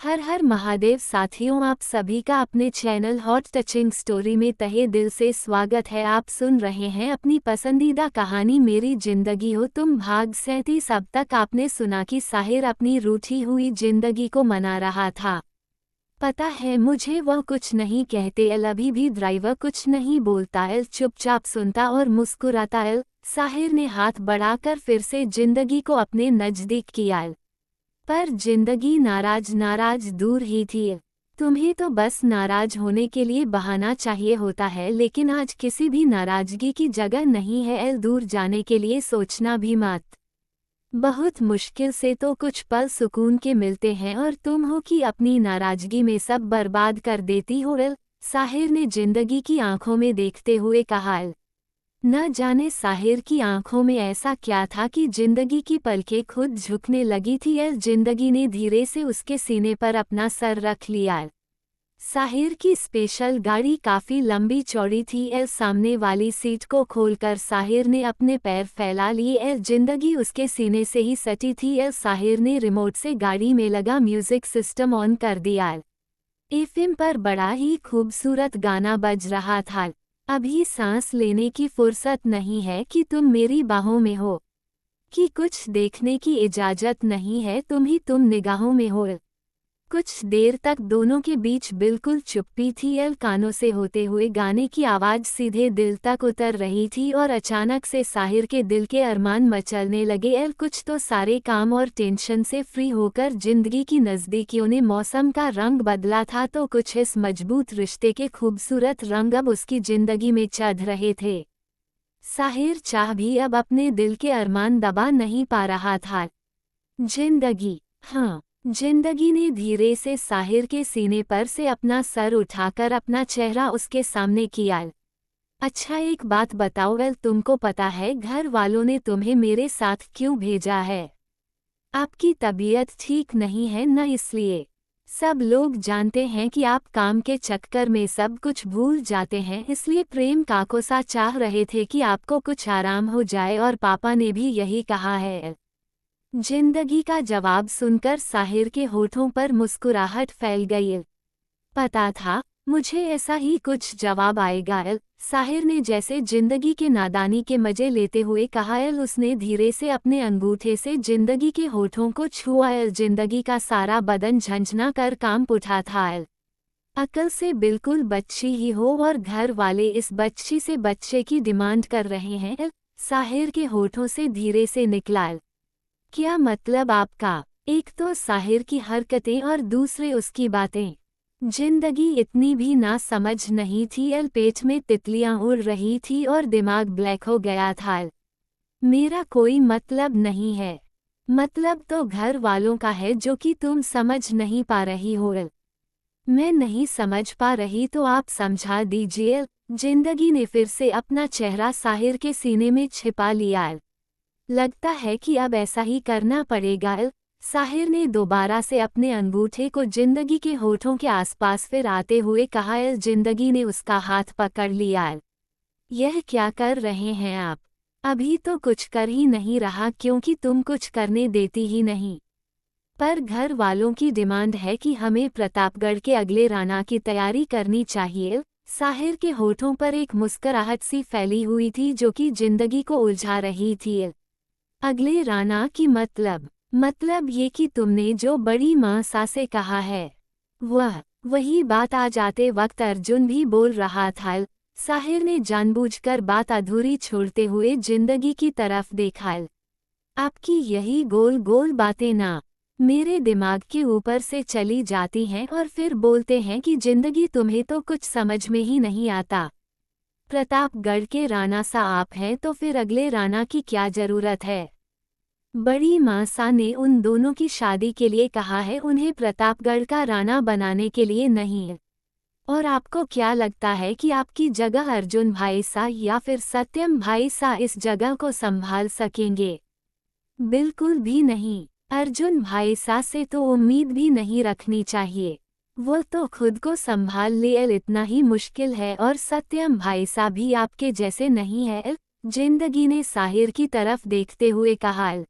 हर हर महादेव साथियों, आप सभी का अपने चैनल हॉट टचिंग स्टोरी में तहे दिल से स्वागत है। आप सुन रहे हैं अपनी पसंदीदा कहानी मेरी जिंदगी हो तुम भाग 37। अब तक आपने सुना कि साहिर अपनी रूठी हुई जिंदगी को मना रहा था। पता है मुझे, वह कुछ नहीं कहते एल, अभी भी ड्राइवर कुछ नहीं बोलता एल, चुपचाप सुनता और मुस्कुराता एल। साहिर ने हाथ बढ़ाकर फिर से जिंदगी को अपने नजदीक किया एल। पर जिंदगी नाराज दूर ही थी। तुम्हें तो बस नाराज होने के लिए बहाना चाहिए होता है, लेकिन आज किसी भी नाराजगी की जगह नहीं है एल, दूर जाने के लिए सोचना भी मत। बहुत मुश्किल से तो कुछ पल सुकून के मिलते हैं और तुम हो कि अपनी नाराजगी में सब बर्बाद कर देती हो एल। साहिर ने जिंदगी की आंखों में देखते हुए कहा एल। न जाने साहिर की आंखों में ऐसा क्या था कि जिंदगी की पलकें खुद झुकने लगी थी एल। जिंदगी ने धीरे से उसके सीने पर अपना सर रख लिया एल। साहिर की स्पेशल गाड़ी काफी लंबी चौड़ी थी एल। सामने वाली सीट को खोलकर साहिर ने अपने पैर फैला लिए एल। जिंदगी उसके सीने से ही सटी थी एल। साहिर ने रिमोट से गाड़ी में लगा म्यूजिक सिस्टम ऑन कर दिया एल। एफएम पर बड़ा ही खूबसूरत गाना बज रहा था। अभी सांस लेने की फुर्सत नहीं है कि तुम मेरी बाहों में हो, कि कुछ देखने की इजाजत नहीं है तुम निगाहों में हो। कुछ देर तक दोनों के बीच बिल्कुल चुप्पी थी एल। कानों से होते हुए गाने की आवाज सीधे दिल तक उतर रही थी और अचानक से साहिर के दिल के अरमान मचलने लगे एल। कुछ तो सारे काम और टेंशन से फ्री होकर जिंदगी की नज़दीकियों ने मौसम का रंग बदला था, तो कुछ इस मजबूत रिश्ते के खूबसूरत रंग अब उसकी जिंदगी में चढ़ रहे थे। साहिर चाह भी अब अपने दिल के अरमान दबा नहीं पा रहा था। जिंदगी, हाँ, जिंदगी ने धीरे से साहिर के सीने पर से अपना सर उठाकर अपना चेहरा उसके सामने किया। अच्छा एक बात बताओ वेल, तुमको पता है घर वालों ने तुम्हें मेरे साथ क्यों भेजा है? आपकी तबीयत ठीक नहीं है न, इसलिए। सब लोग जानते हैं कि आप काम के चक्कर में सब कुछ भूल जाते हैं, इसलिए प्रेम काकोसा चाह रहे थे कि आपको कुछ आराम हो जाए और पापा ने भी यही कहा है। जिंदगी का जवाब सुनकर साहिर के होठों पर मुस्कुराहट फैल गई। पता था मुझे ऐसा ही कुछ जवाब आएगा एल। साहिर ने जैसे जिंदगी के नादानी के मजे लेते हुए कहा एल। उसने धीरे से अपने अंगूठे से जिंदगी के होठों को छुआ एल। जिंदगी का सारा बदन झंझना कर कांप उठा था एल। अकल से बिल्कुल बच्ची ही हो और घर वाले इस बच्ची से बच्चे की डिमांड कर रहे हैं एल। साहिर के होठों से धीरे से निकला एल। क्या मतलब आपका? एक तो साहिर की हरकतें और दूसरे उसकी बातें। जिंदगी इतनी भी ना समझ नहीं थी एल। पेट में तितलियां उड़ रही थी और दिमाग ब्लैक हो गया था एल। मेरा कोई मतलब नहीं है। मतलब तो घर वालों का है जो कि तुम समझ नहीं पा रही हो एल। मैं नहीं समझ पा रही तो आप समझा दीजिए एल। जिंदगी ने फिर से अपना चेहरा साहिर के सीने में छिपा लिया एल। लगता है कि अब ऐसा ही करना पड़ेगा एल। साहिर ने दोबारा से अपने अंगूठे को जिंदगी के होठों के आसपास फिर आते हुए कहा एल। जिंदगी ने उसका हाथ पकड़ लिया एल। यह क्या कर रहे हैं आप? अभी तो कुछ कर ही नहीं रहा, क्योंकि तुम कुछ करने देती ही नहीं। पर घर वालों की डिमांड है कि हमें प्रतापगढ़ के अगले राना की तैयारी करनी चाहिए। साहिर के होठों पर एक मुस्कुराहट सी फैली हुई थी जो कि जिंदगी को उलझा रही थी। अगले राना की मतलब ये कि तुमने जो बड़ी माँ सा से कहा है, वही बात आ जाते वक्त अर्जुन भी बोल रहा था। साहिर ने जानबूझकर बात अधूरी छोड़ते हुए जिंदगी की तरफ देखा। आपकी यही गोल गोल बातें ना मेरे दिमाग के ऊपर से चली जाती हैं और फिर बोलते हैं कि जिंदगी तुम्हें तो कुछ समझ में ही नहीं आता। प्रतापगढ़ के राना सा आप हैं तो फिर अगले राना की क्या जरूरत है? बड़ी माँ सा ने उन दोनों की शादी के लिए कहा है, उन्हें प्रतापगढ़ का राना बनाने के लिए नहीं। और आपको क्या लगता है कि आपकी जगह अर्जुन भाई सा या फिर सत्यम भाई सा इस जगह को संभाल सकेंगे? बिल्कुल भी नहीं। अर्जुन भाई सा से तो उम्मीद भी नहीं रखनी चाहिए, वो तो खुद को संभाल ले एल, इतना ही मुश्किल है। और सत्यम भाई सा भी आपके जैसे नहीं है एल। जिंदगी ने साहिर की तरफ देखते हुए कहा एल।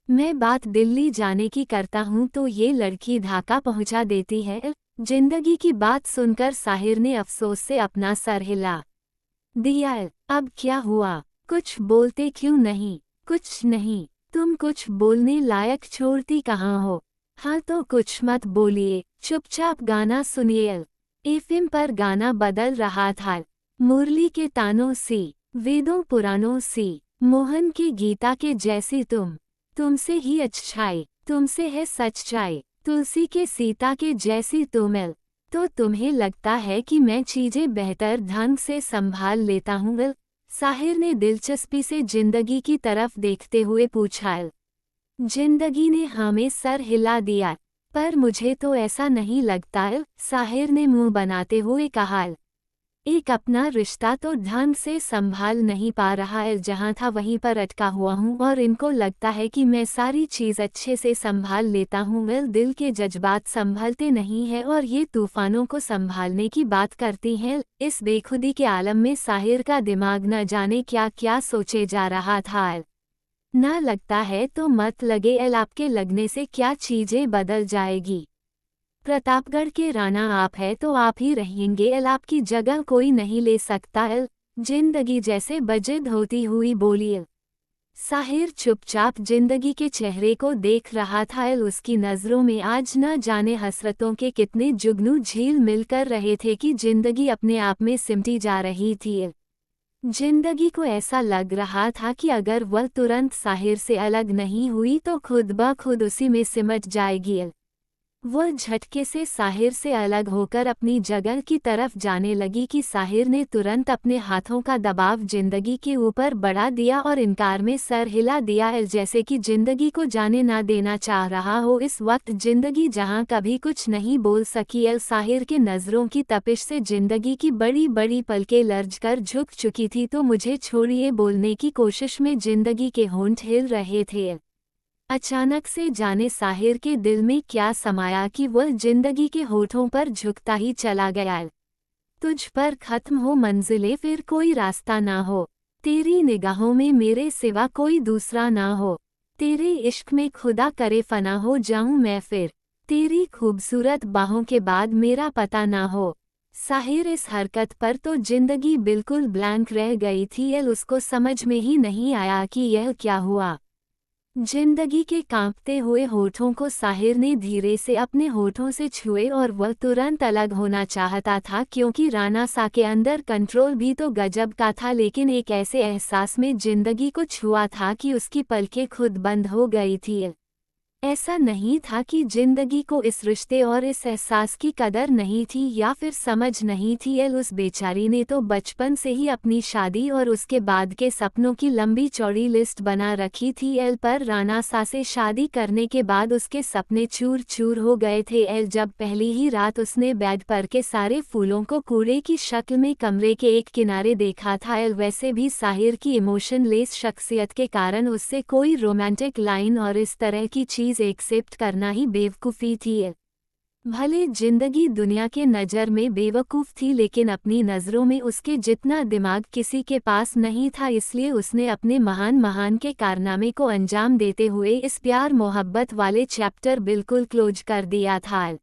मैं बात दिल्ली जाने की करता हूँ तो ये लड़की ढाका पहुँचा देती है। जिंदगी की बात सुनकर साहिर ने अफसोस से अपना सर हिला दिया। अब क्या हुआ? कुछ बोलते क्यों नहीं? कुछ नहीं। तुम कुछ बोलने लायक छोड़ती कहाँ हो? हाँ तो कुछ मत बोलिए, चुपचाप गाना सुनिए। एफएम पर गाना बदल रहा था। मुरली के तानों सी, वेदों पुराणों सी, मोहन की गीता के जैसी तुमसे ही अच्छाई, तुमसे है सच्चाई, तुलसी के सीता के जैसी तुम। तो तुम्हें लगता है कि मैं चीजें बेहतर ढंग से संभाल लेता हूँ? साहिर ने दिलचस्पी से जिंदगी की तरफ देखते हुए पूछा। जिंदगी ने हाँ में सर हिला दिया। पर मुझे तो ऐसा नहीं लगता, साहिर ने मुंह बनाते हुए कहा। एक अपना रिश्ता तो ढंग से संभाल नहीं पा रहा है, जहाँ था वहीं पर अटका हुआ हूँ और इनको लगता है कि मैं सारी चीज़ अच्छे से संभाल लेता हूँ। दिल के जज्बात संभलते नहीं है और ये तूफानों को संभालने की बात करती हैं। इस बेखुदी के आलम में साहिर का दिमाग न जाने क्या क्या सोचे जा रहा था। ना लगता है तो मत लगे, आपके लगने से क्या चीज़ें बदल जाएगी। प्रतापगढ़ के राणा आप है तो आप ही रहेंगे, आपकी जगह कोई नहीं ले सकता। जिंदगी जैसे बजिद होती हुई बोली। साहिर चुपचाप जिंदगी के चेहरे को देख रहा था। उसकी नज़रों में आज न जाने हसरतों के कितने जुगनू झील मिलकर रहे थे कि जिंदगी अपने आप में सिमटी जा रही थी। जिंदगी को ऐसा लग रहा था कि अगर वह तुरंत साहिर से अलग नहीं हुई तो खुद ब खुद उसी में सिमट जाएगी। वह झटके से साहिर से अलग होकर अपनी जगह की तरफ जाने लगी कि साहिर ने तुरंत अपने हाथों का दबाव जिंदगी के ऊपर बढ़ा दिया और इनकार में सर हिला दिया, जैसे कि जिंदगी को जाने ना देना चाह रहा हो। इस वक्त जिंदगी जहां कभी कुछ नहीं बोल सकी, साहिर के नज़रों की तपिश से जिंदगी की बड़ी बड़ी पलकें लर्ज कर झुक चुकी थी। तो मुझे छोड़िए बोलने की कोशिश में जिंदगी के होंठ हिल रहे थे। अचानक से जाने साहिर के दिल में क्या समाया कि वह जिंदगी के होठों पर झुकता ही चला गया। तुझ पर खत्म हो मंजिलें, फिर कोई रास्ता ना हो, तेरी निगाहों में मेरे सिवा कोई दूसरा ना हो, तेरे इश्क में खुदा करे फना हो जाऊं मैं फिर, तेरी खूबसूरत बाहों के बाद मेरा पता ना हो। साहिर इस हरकत पर तो जिंदगी बिल्कुल ब्लैंक रह गई थी। उसको समझ में ही नहीं आया कि यह क्या हुआ। जिंदगी के कांपते हुए होठों को साहिर ने धीरे से अपने होठों से छुए और वह तुरंत अलग होना चाहता था, क्योंकि राणा सा के अंदर कंट्रोल भी तो गजब का था। लेकिन एक ऐसे एहसास में जिंदगी को छुआ था कि उसकी पलकें खुद बंद हो गई थी। ऐसा नहीं था कि जिंदगी को इस रिश्ते और इस एहसास की कदर नहीं थी या फिर समझ नहीं थी। उस बेचारी ने तो बचपन से ही अपनी शादी और उसके बाद के सपनों की लंबी चौड़ी लिस्ट बना रखी थी। पर राणा सा से शादी करने के बाद उसके सपने चूर चूर हो गए थे। जब पहली ही रात उसने बेड पर के सारे फूलों को कूड़े की शक्ल में कमरे के एक किनारे देखा था। वैसे भी साहिर की इमोशनलेस शख्सियत के कारण उससे कोई रोमांटिक लाइन और इस तरह की चीज एक्सेप्ट करना ही बेवकूफ़ी थी। भले जिंदगी दुनिया के नज़र में बेवकूफ़ थी, लेकिन अपनी नज़रों में उसके जितना दिमाग किसी के पास नहीं था। इसलिए उसने अपने महान के कारनामे को अंजाम देते हुए इस प्यार मोहब्बत वाले चैप्टर बिल्कुल क्लोज कर दिया था।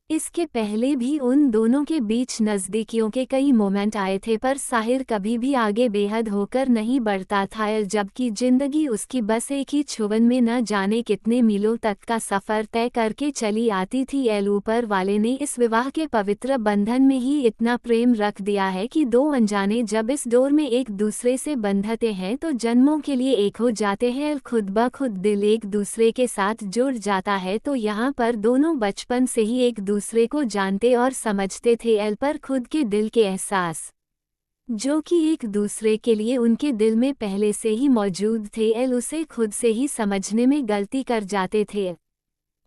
इसके पहले भी उन दोनों के बीच नज़दीकियों के कई मोमेंट आए थे, पर साहिर कभी भी आगे बेहद होकर नहीं बढ़ता था। जबकि जिंदगी उसकी बस एक ही छुवन में न जाने कितने मीलों तक का सफ़र तय करके चली आती थी। ऊपर वाले ने इस विवाह के पवित्र बंधन में ही इतना प्रेम रख दिया है कि दो अनजाने जब इस डोर में एक दूसरे से बंधते हैं तो जन्मों के लिए एक हो जाते हैं। खुद ब खुद दिल एक दूसरे के साथ जुड़ जाता है। तो यहाँ पर दोनों बचपन से ही एक दूसरे को जानते और समझते थे। पर खुद के दिल के एहसास जो कि एक दूसरे के लिए उनके दिल में पहले से ही मौजूद थे, उसे खुद से ही समझने में गलती कर जाते थे।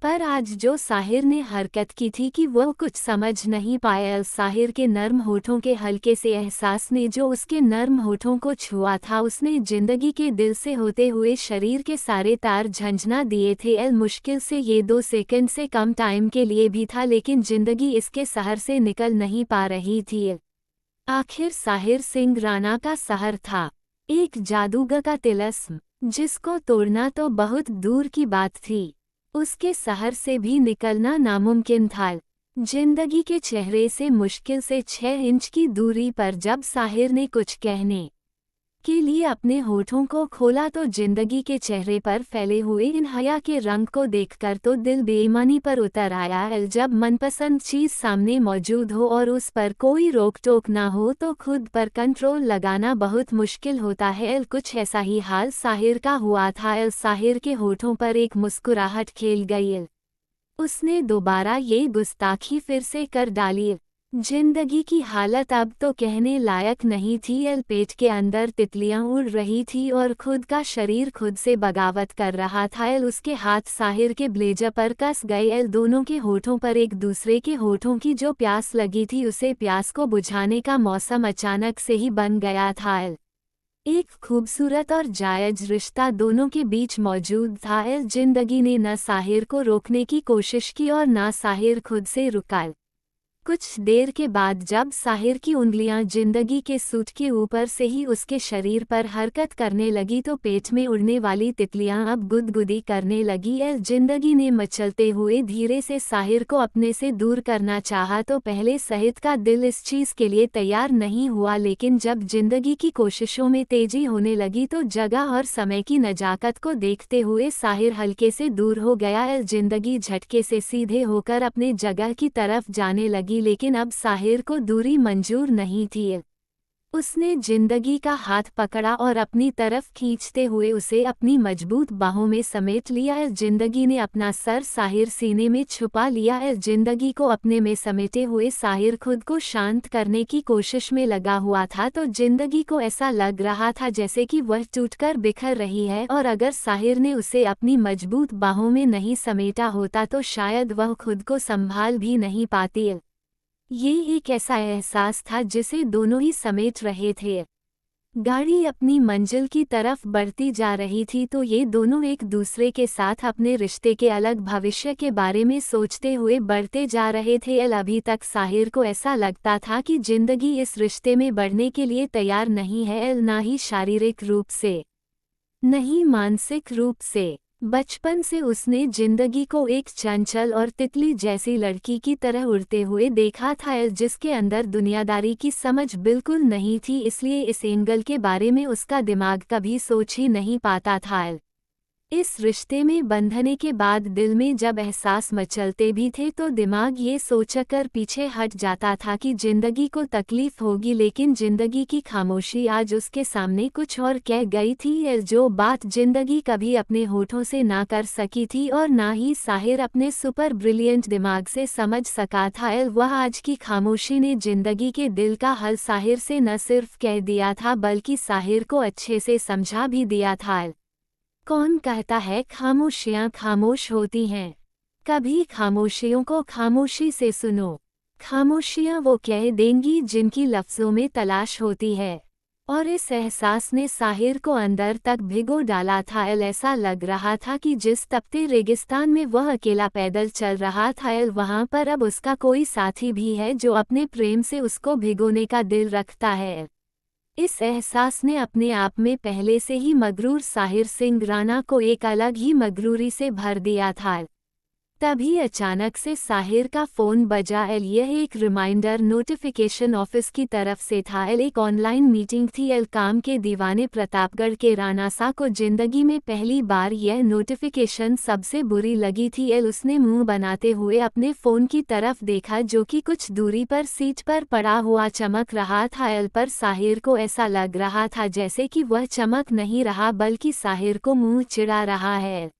पर आज जो साहिर ने हरकत की थी कि वह कुछ समझ नहीं पाया। साहिर के नर्म होठों के हल्के से एहसास ने जो उसके नर्म होठों को छुआ था, उसने जिंदगी के दिल से होते हुए शरीर के सारे तार झंझना दिए थे। मुश्किल से ये 2 सेकंड से कम टाइम के लिए भी था, लेकिन जिंदगी इसके सहर से निकल नहीं पा रही थी। आखिर साहिर सिंह राणा का सहर था, एक जादूगर का तिलिस्म। जिसको तोड़ना तो बहुत दूर की बात थी, उसके शहर से भी निकलना नामुमकिन था। जिंदगी के चेहरे से मुश्किल से 6 इंच की दूरी पर जब साहिर ने कुछ कहने के लिए अपने होठों को खोला तो जिंदगी के चेहरे पर फैले हुए इन हया के रंग को देखकर तो दिल बेईमानी पर उतर आया। जब मनपसंद चीज़ सामने मौजूद हो और उस पर कोई रोक टोक ना हो तो खुद पर कंट्रोल लगाना बहुत मुश्किल होता है। कुछ ऐसा ही हाल साहिर का हुआ था। साहिर के होठों पर एक मुस्कुराहट खेल गई। उसने दोबारा ये गुस्ताखी फिर से कर डाली। जिंदगी की हालत अब तो कहने लायक नहीं थी। पेट के अंदर तितलियां उड़ रही थी और खुद का शरीर खुद से बगावत कर रहा था। उसके हाथ साहिर के ब्लेजर पर कस गए। दोनों के होठों पर एक दूसरे के होठों की जो प्यास लगी थी उसे प्यास को बुझाने का मौसम अचानक से ही बन गया था। एक खूबसूरत और जायज रिश्ता दोनों के बीच मौजूद था। जिंदगी ने न साहिर को रोकने की कोशिश की और न साहिर खुद से रुका। कुछ देर के बाद जब साहिर की उंगलियां जिंदगी के सूट के ऊपर से ही उसके शरीर पर हरकत करने लगी तो पेट में उड़ने वाली तितलियां अब गुदगुदी करने लगी। जिंदगी ने मचलते हुए धीरे से साहिर को अपने से दूर करना चाहा तो पहले सहित का दिल इस चीज़ के लिए तैयार नहीं हुआ, लेकिन जब जिंदगी की कोशिशों में तेजी होने लगी तो जगह और समय की नजाकत को देखते हुए साहिर हल्के से दूर हो गया। जिंदगी झटके से सीधे होकर अपने जगह की तरफ जाने लगी, लेकिन अब साहिर को दूरी मंजूर नहीं थी। उसने जिंदगी का हाथ पकड़ा और अपनी तरफ खींचते हुए उसे अपनी मजबूत बाहों में समेट लिया। जिंदगी ने अपना सर साहिर सीने में छुपा लिया। जिंदगी को अपने में समेटे हुए साहिर खुद को शांत करने की कोशिश में लगा हुआ था तो जिंदगी को ऐसा लग रहा था जैसे कि वह टूटकर बिखर रही है और अगर साहिर ने उसे अपनी मजबूत बाहों में नहीं समेटा होता तो शायद वह खुद को संभाल भी नहीं पाती। ये एक ऐसा एहसास था जिसे दोनों ही समेट रहे थे। गाड़ी अपनी मंजिल की तरफ बढ़ती जा रही थी तो ये दोनों एक दूसरे के साथ अपने रिश्ते के अलग भविष्य के बारे में सोचते हुए बढ़ते जा रहे थे। अभी तक साहिर को ऐसा लगता था कि जिंदगी इस रिश्ते में बढ़ने के लिए तैयार नहीं है, ना ही शारीरिक रूप से, नहीं मानसिक रूप से। बचपन से उसने जिंदगी को एक चंचल और तितली जैसी लड़की की तरह उड़ते हुए देखा था जिसके अंदर दुनियादारी की समझ बिल्कुल नहीं थी, इसलिए इस एंगल के बारे में उसका दिमाग कभी सोच ही नहीं पाता था। इस रिश्ते में बंधने के बाद दिल में जब एहसास मचलते भी थे तो दिमाग ये सोचकर पीछे हट जाता था कि जिंदगी को तकलीफ होगी, लेकिन जिंदगी की खामोशी आज उसके सामने कुछ और कह गई थी। जो बात जिंदगी कभी अपने होठों से ना कर सकी थी और ना ही साहिर अपने सुपर ब्रिलियंट दिमाग से समझ सका था, वह आज की खामोशी ने जिंदगी के दिल का हल साहिर से न सिर्फ कह दिया था बल्कि साहिर को अच्छे से समझा भी दिया था। कौन कहता है खामोशियाँ खामोश होती हैं? कभी खामोशियों को खामोशी से सुनो। खामोशियाँ वो कह देंगी जिनकी लफ्ज़ों में तलाश होती है। और इस एहसास ने साहिर को अंदर तक भिगो डाला था। ऐसा लग रहा था कि जिस तपते रेगिस्तान में वह अकेला पैदल चल रहा था वहाँ पर अब उसका कोई साथी भी है जो अपने प्रेम से उसको भिगोने का दिल रखता है। इस एहसास ने अपने आप में पहले से ही मगरूर साहिर सिंह राणा को एक अलग ही मगरूरी से भर दिया था। तभी अचानक से साहिर का फ़ोन बजा। यह एक रिमाइंडर नोटिफिकेशन ऑफिस की तरफ से था। एक ऑनलाइन मीटिंग थी। काम के दीवाने प्रतापगढ़ के राणा सा को जिंदगी में पहली बार यह नोटिफिकेशन सबसे बुरी लगी थी। उसने मुंह बनाते हुए अपने फ़ोन की तरफ देखा जो कि कुछ दूरी पर सीट पर पड़ा हुआ चमक रहा था। पर साहिर को ऐसा लग रहा था जैसे कि वह चमक नहीं रहा बल्कि साहिर को मुंह चिढ़ा रहा है।